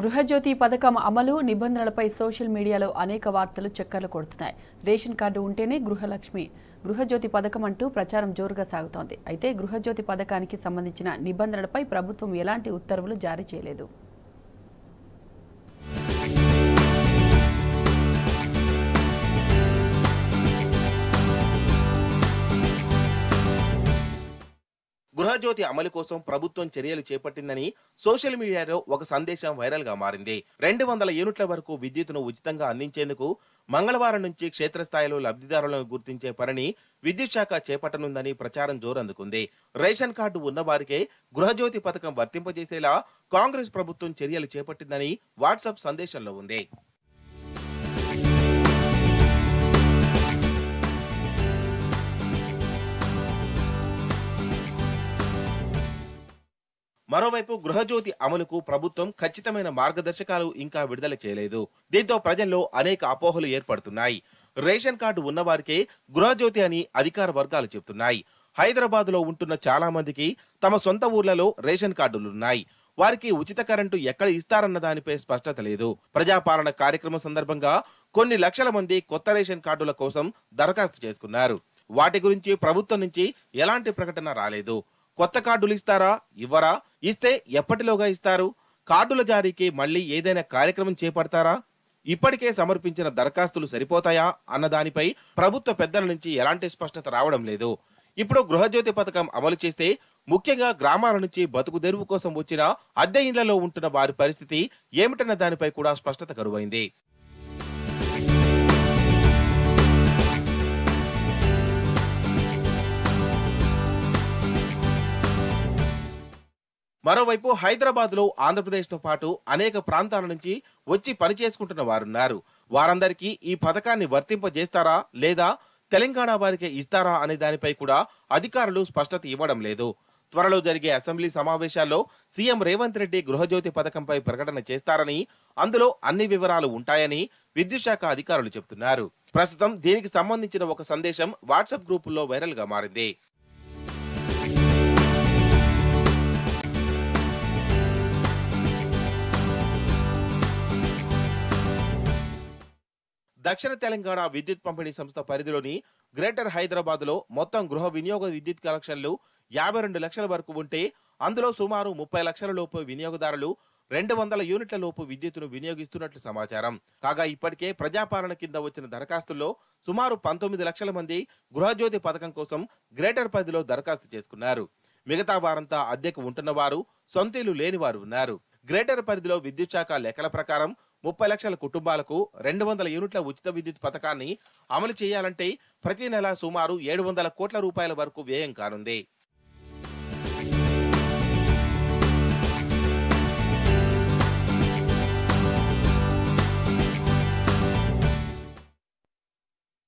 గృహజ్యోతి పథకం అమలు నిబంధనలపై సోషల్ మీడియాలో అనేక వార్తలు చక్కర్లు కొడుతున్నాయి. రేషన్ కార్డు ఉంటేనే గృహజ్యోతి పథకం అంటూ ప్రచారం జోరుగా సాగుతోంది. అయితే గృహజ్యోతి పథకానికి సంబంధించిన నిబంధనలపై ప్రభుత్వం ఎలాంటి ఉత్తర్వులు జారీ చేయలేదు. గృహజ్యోతి అమలు కోసం ప్రభుత్వం చర్యలు చేపట్టిందని సోషల్ మీడియాలో ఒక సందేశం వైరల్ గా మారింది. 200 యూనిట్ల వరకు విద్యుత్తును ఉచితంగా అందించేందుకు మంగళవారం నుంచి క్షేత్రస్థాయిలో లబ్ధిదారులను గుర్తించే పనిని విద్యుత్ శాఖ చేపట్టనుందని ప్రచారం జోరందుకుంది. రేషన్ కార్డు ఉన్న వారికే గృహజ్యోతి పథకం వర్తింపజేసేలా కాంగ్రెస్ ప్రభుత్వం చర్యలు చేపట్టిందని వాట్సాప్ సందేశంలో ఉంది. మరోవైపు గృహజ్యోతి అమలుకు ప్రభుత్వం ఖచ్చితమైన మార్గదర్శకాలు ఇంకా విడుదల చేయలేదు. దీంతో ప్రజల్లో అనేక అపోహలు ఏర్పడుతున్నాయి. రేషన్ కార్డు ఉన్నవారికే గృహజ్యోతి అని అధికార వర్గాలు చెబుతున్నాయి. హైదరాబాద్ లో ఉంటున్న చాలా మందికి తమ సొంత ఊర్లలో రేషన్ కార్డులున్నాయి. వారికి ఉచిత కరెంటు ఎక్కడ ఇస్తారన్న దానిపై స్పష్టత లేదు. ప్రజాపాలన కార్యక్రమం సందర్భంగా కొన్ని లక్షల మంది కొత్త రేషన్ కార్డుల కోసం దరఖాస్తు చేసుకున్నారు. వాటి గురించి ప్రభుత్వం నుంచి ఎలాంటి ప్రకటన రాలేదు. కొత్త కార్డులు ఇస్తారా, ఇవ్వరా, ఇస్తే ఎప్పటిలోగా ఇస్తారు, కార్డుల జారీకి మళ్లీ ఏదైనా కార్యక్రమం చేపడతారా, ఇప్పటికే సమర్పించిన దరఖాస్తులు సరిపోతాయా అన్న దానిపై ప్రభుత్వ పెద్దల నుంచి ఎలాంటి స్పష్టత రావడం లేదు. ఇప్పుడు గృహజ్యోతి పథకం అమలు చేస్తే ముఖ్యంగా గ్రామాల నుంచి బతుకు తెరువు కోసం వచ్చిన అద్దె ఇండ్లలో ఉంటున్న వారి పరిస్థితి ఏమిటన్న దానిపై కూడా స్పష్టత కరువైంది. మరోవైపు హైదరాబాద్ లో ఆంధ్రప్రదేశ్ తో పాటు అనేక ప్రాంతాల నుంచి వచ్చి పని చేసుకుంటున్న వారున్నారు. వారందరికీ ఈ పథకాన్ని వర్తింపజేస్తారా లేదా తెలంగాణ వారికి ఇస్తారా అనే దానిపై కూడా అధికారులు స్పష్టత ఇవ్వడం లేదు. త్వరలో జరిగే అసెంబ్లీ సమావేశాల్లో సీఎం రేవంత్ రెడ్డి గృహజ్యోతి పథకంపై ప్రకటన చేస్తారని, అందులో అన్ని వివరాలు ఉంటాయని విద్యుత్ శాఖ అధికారులు చెబుతున్నారు. ప్రస్తుతం దీనికి సంబంధించిన ఒక సందేశం వాట్సాప్ గ్రూపుల్లో వైరల్ గా మారింది. దక్షిణ తెలంగాణ విద్యుత్ పంపిణీ సంస్థ పరిధిలోని గ్రేటర్ హైదరాబాద్ లో మొత్తం గృహ వినియోగ విద్యుత్ కనెక్షన్లు 52 లక్షల వరకు ఉంటే అందులో సుమారు 30 లక్షల లోపు వినియోగదారులు 200 యూనిట్ల లోపు విద్యుత్తును వినియోగిస్తున్నట్లు సమాచారం. కాగా ఇప్పటికే ప్రజాపాలన కింద వచ్చిన దరఖాస్తుల్లో సుమారు 19 లక్షల మంది గృహజ్యోతి పథకం కోసం గ్రేటర్ పరిధిలో దరఖాస్తు చేసుకున్నారు. మిగతా వారంతా అద్దెకు ఉంటున్న వారు, సొంతీలు లేని వారు ఉన్నారు. గ్రేటర్ పరిధిలో విద్యుత్ శాఖ లెక్కల ప్రకారం 30 లక్షల కుటుంబాలకు 200 యూనిట్ల ఉచిత విద్యుత్ పథకాన్ని అమలు చేయాలంటే ప్రతి నెల సుమారు 700 కోట్ల రూపాయల వరకు వ్యయం కానుంది.